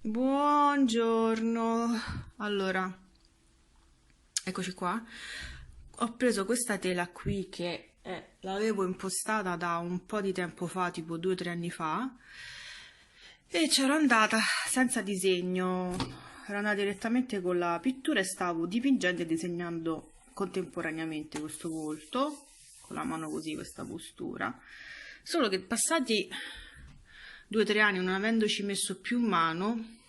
Buongiorno. Allora, eccoci qua. Ho preso questa tela qui che l'avevo impostata da un po' di tempo fa, tipo 2 o 3 anni fa, e c'ero andata senza disegno. Ero andata direttamente con la pittura e stavo dipingendo e disegnando contemporaneamente questo volto, con la mano così, questa postura. Solo che passati 2 o 3 anni, non avendoci messo più mano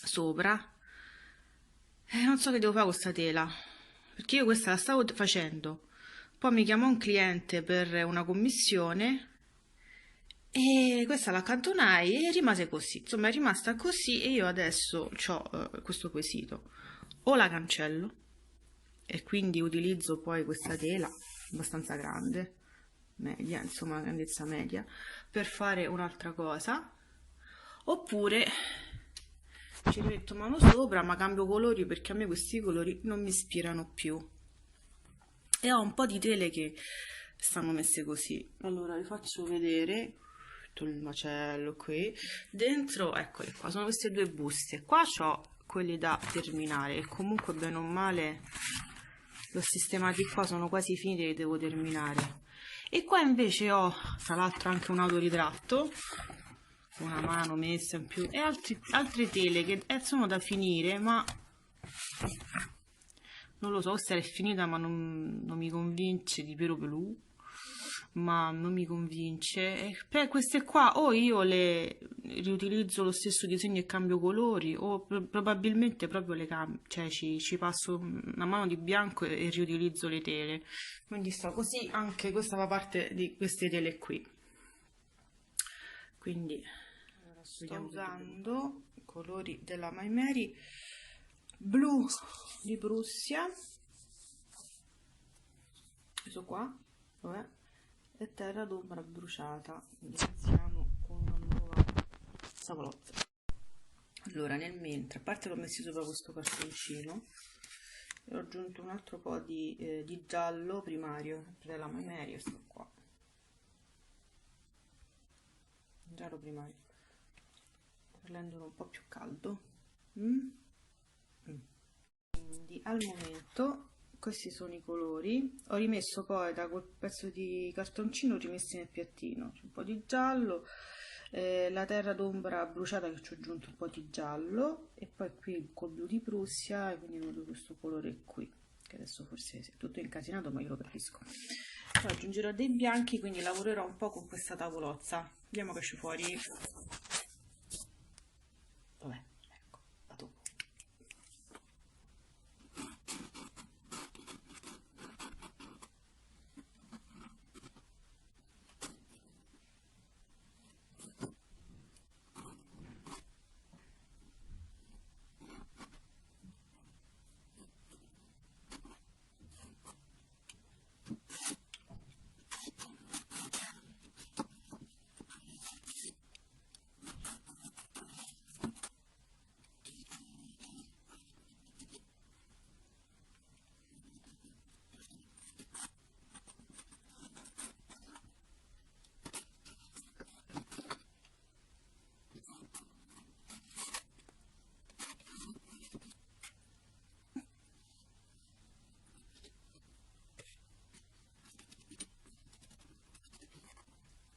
sopra, non so che devo fare con questa tela, perché io questa la stavo facendo, poi mi chiamò un cliente per una commissione e questa l'accantonai e rimase così, insomma è rimasta così e io adesso ho questo quesito: o la cancello e quindi utilizzo poi questa tela abbastanza grande, media, insomma grandezza media, per fare un'altra cosa, oppure ci rimetto mano sopra ma cambio colori, perché a me questi colori non mi ispirano più e ho un po' di tele che stanno messe così. Allora vi faccio vedere tutto il macello qui dentro. Eccole qua, sono queste due buste. Qua ho quelli da terminare e comunque bene o male l'ho sistemati qua, sono quasi finiti, li devo terminare. E qua invece ho tra l'altro anche un autoritratto, una mano messa in più, e altre tele che sono da finire, ma non lo so, questa è finita ma non mi convince, di Piero Pelù, ma non mi convince. E per queste qua o io le riutilizzo lo stesso disegno e cambio colori, o probabilmente proprio le cambio, cioè ci passo una mano di bianco e riutilizzo le tele. Quindi sto così, anche questa fa parte di queste tele qui. Quindi sto usando i colori della My Mary, blu di Prussia, questo qua, vabbè, e terra d'ombra bruciata. Iniziamo con una nuova savolozza. Allora, nel mentre, a parte l'ho messo sopra questo cartoncino, ho aggiunto un altro po' di giallo primario, sempre della My Mary, questo qua, giallo primario, per renderlo un po' più caldo. Quindi al momento questi sono i colori. Ho rimesso poi da quel pezzo di cartoncino, ho rimesso nel piattino. C'è un po' di giallo, la terra d'ombra bruciata che ci ho aggiunto un po' di giallo, e poi qui col blu di Prussia, e quindi ho avuto questo colore qui, che adesso forse è tutto incasinato, ma io lo capisco. Poi aggiungerò dei bianchi, quindi lavorerò un po' con questa tavolozza. Vediamo che esce fuori. Vabbè, ecco, a dopo.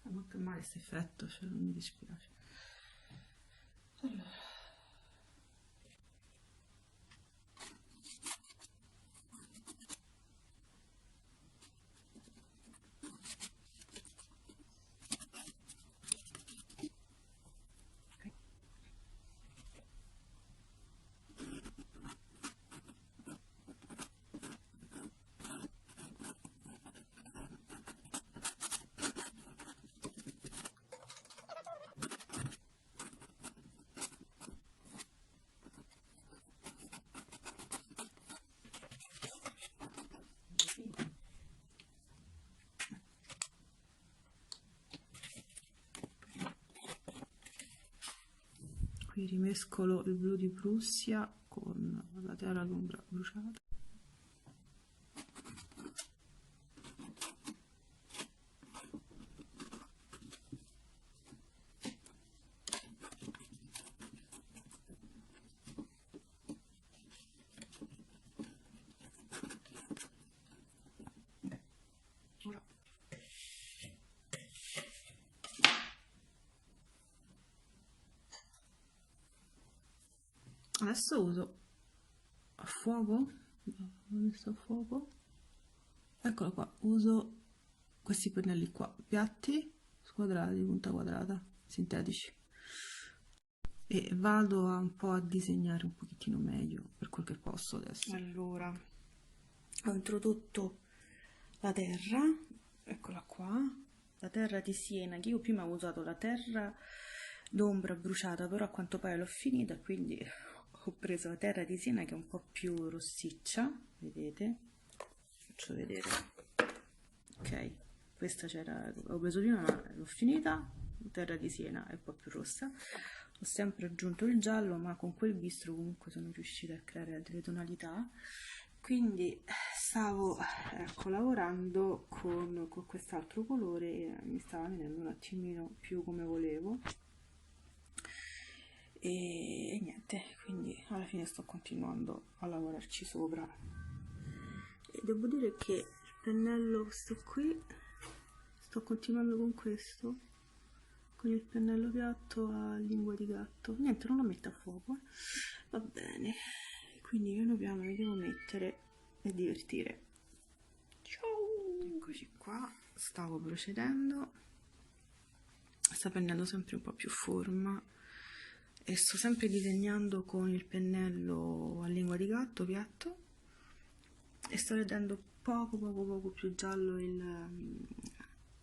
Molto male questo effetto, cioè non mi dispiace. Allora. Qui rimescolo il blu di Prussia con la terra d'ombra bruciata. Adesso uso a fuoco, ho messo a fuoco, eccolo qua, uso questi pennelli qua, piatti, squadrati, punta quadrata, sintetici, e vado un po' a disegnare un pochettino meglio per quel che posso adesso. Allora, ho introdotto la terra, eccola qua, la terra di Siena, che io prima ho usato la terra d'ombra bruciata, però a quanto pare l'ho finita, quindi ho preso la terra di Siena che è un po' più rossiccia, vedete? Faccio vedere. Ok, questa c'era, ho preso prima ma l'ho finita, terra di Siena è un po' più rossa. Ho sempre aggiunto il giallo, ma con quel bistro comunque sono riuscita a creare delle tonalità. Quindi stavo, ecco, lavorando con quest'altro colore e mi stava venendo un attimino più come volevo. E niente, quindi alla fine sto continuando a lavorarci sopra. E devo dire che il pennello, questo qui, sto continuando con questo, con il pennello piatto a lingua di gatto. Niente, non lo metto a fuoco, va bene. Quindi piano piano mi devo mettere e divertire. Ciao! Eccoci qua, stavo procedendo, sta prendendo sempre un po' più forma e sto sempre disegnando con il pennello a lingua di gatto piatto e sto rendendo poco più giallo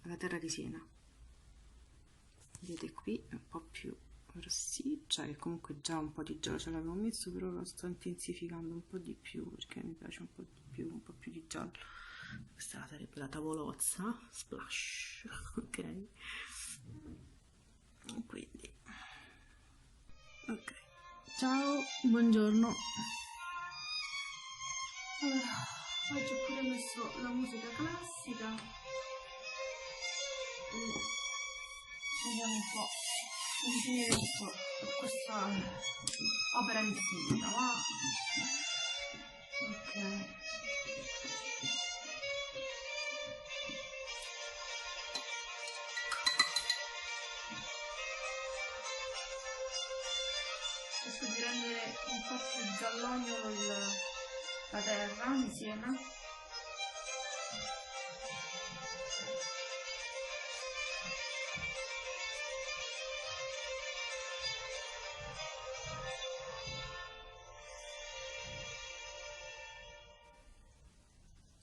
la terra di Siena. Vedete qui è un po' più rossiccia e comunque già un po' di giallo ce l'avevo messo, però lo sto intensificando un po' di più perché mi piace un po' più di giallo. Questa sarebbe la tavolozza, splash, ok? Quindi, ok. Ciao, buongiorno. Allora, oggi ho pure messo la musica classica. Vediamo un po' di finire questa opera infinita, va? Ok. Cerco di rendere un po' più giallognolo la terra di Siena.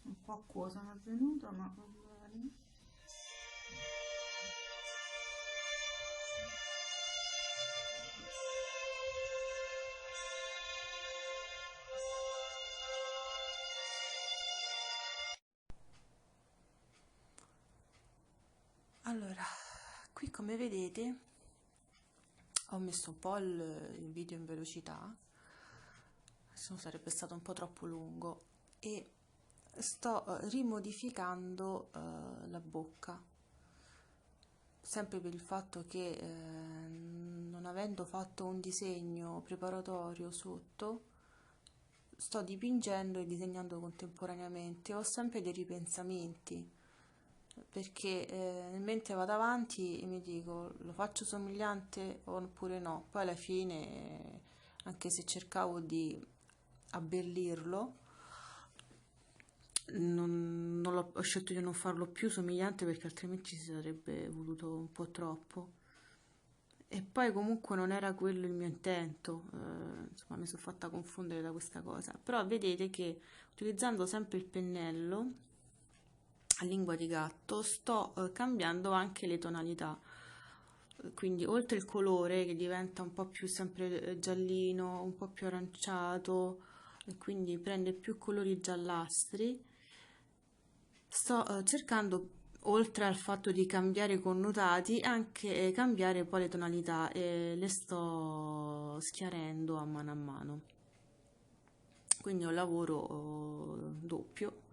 Un po' acquosa mi è venuta, ma va bene. Allora, qui come vedete ho messo un po' il video in velocità, se no sarebbe stato un po' troppo lungo, e sto rimodificando la bocca, sempre per il fatto che non avendo fatto un disegno preparatorio sotto, sto dipingendo e disegnando contemporaneamente, ho sempre dei ripensamenti perché mentre vado avanti mi dico lo faccio somigliante oppure no, poi alla fine anche se cercavo di abbellirlo ho scelto di non farlo più somigliante perché altrimenti si sarebbe voluto un po' troppo e poi comunque non era quello il mio intento, insomma mi sono fatta confondere da questa cosa, però vedete che utilizzando sempre il pennello a lingua di gatto sto cambiando anche le tonalità, quindi oltre il colore che diventa un po' più sempre giallino, un po' più aranciato e quindi prende più colori giallastri, sto cercando oltre al fatto di cambiare i connotati anche cambiare poi le tonalità e le sto schiarendo a mano, quindi è un lavoro doppio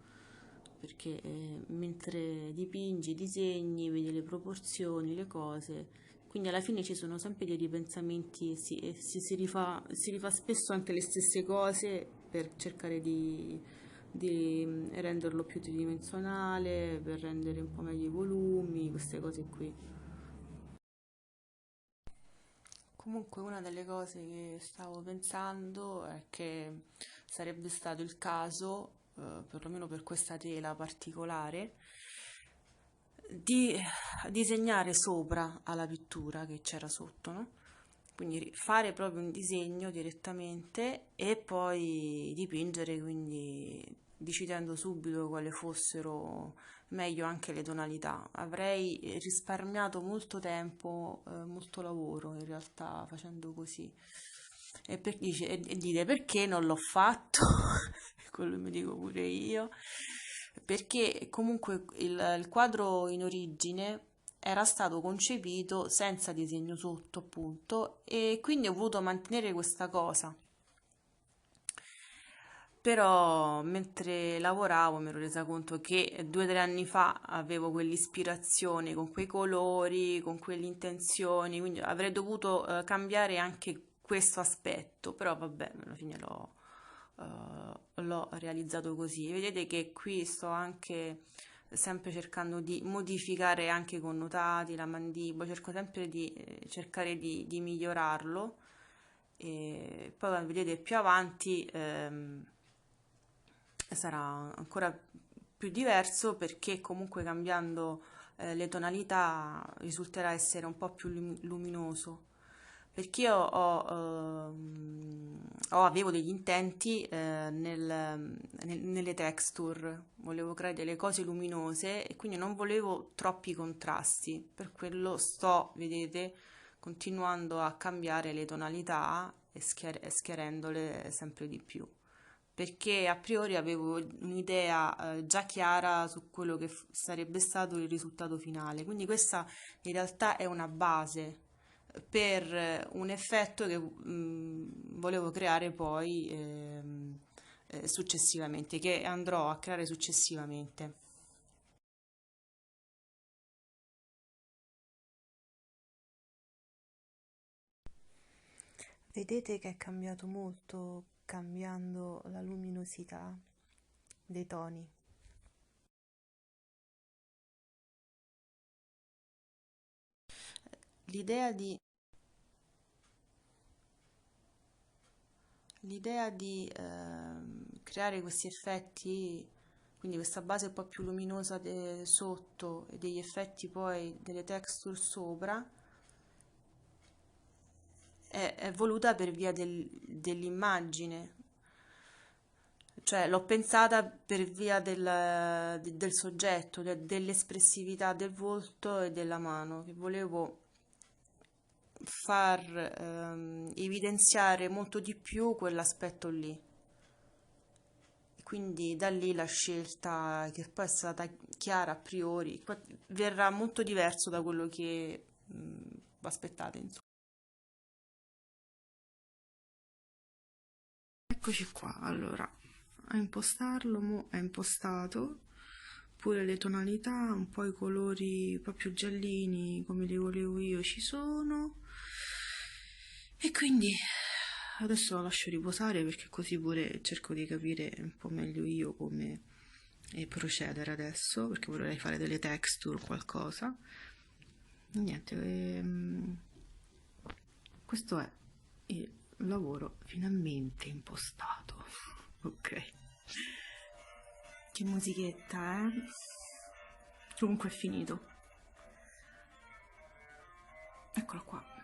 perché mentre dipingi, disegni, vedi le proporzioni, le cose, quindi alla fine ci sono sempre dei ripensamenti e si rifà spesso anche le stesse cose per cercare di renderlo più tridimensionale, per rendere un po' meglio i volumi, queste cose qui. Comunque una delle cose che stavo pensando è che sarebbe stato il caso, perlomeno per questa tela particolare, di disegnare sopra alla pittura che c'era sotto, no? Quindi fare proprio un disegno direttamente e poi dipingere, quindi decidendo subito quali fossero meglio anche le tonalità. Avrei risparmiato molto tempo, molto lavoro in realtà facendo così. E dite perché non l'ho fatto? Quello mi dico pure io. Perché comunque il quadro in origine era stato concepito senza disegno sotto, appunto, e quindi ho voluto mantenere questa cosa. Però mentre lavoravo mi ero resa conto che 2 o 3 anni fa avevo quell'ispirazione con quei colori, con quelle intenzioni, quindi avrei dovuto cambiare anche questo aspetto, però vabbè, alla fine l'ho realizzato così. Vedete che qui sto anche sempre cercando di modificare anche i connotati, la mandibola, cerco sempre di cercare di migliorarlo e poi vedete più avanti sarà ancora più diverso perché comunque cambiando le tonalità risulterà essere un po' più luminoso. Perché io avevo degli intenti nelle texture, volevo creare delle cose luminose e quindi non volevo troppi contrasti, per quello sto, vedete, continuando a cambiare le tonalità e schiarendole sempre di più perché a priori avevo un'idea già chiara su quello che sarebbe stato il risultato finale. Quindi questa in realtà è una base per un effetto che volevo creare poi successivamente, che andrò a creare successivamente. Vedete che è cambiato molto cambiando la luminosità dei toni. L'idea di L'idea di creare questi effetti, quindi questa base un po' più luminosa sotto e degli effetti poi delle texture sopra, è voluta per via dell'immagine, cioè l'ho pensata per via del soggetto, dell'espressività del volto e della mano, che volevo far evidenziare molto di più quell'aspetto lì. Quindi da lì la scelta, che poi è stata chiara a priori, poi verrà molto diverso da quello che aspettate, insomma. Eccoci qua, allora, a impostarlo, mo è impostato, pure le tonalità, un po' i colori un po' più giallini come li volevo io ci sono. E quindi adesso lo lascio riposare perché così pure cerco di capire un po' meglio io come procedere adesso, perché vorrei fare delle texture o qualcosa. Niente, questo è il lavoro finalmente impostato. Ok. Che musichetta, eh? Comunque è finito. Eccolo qua.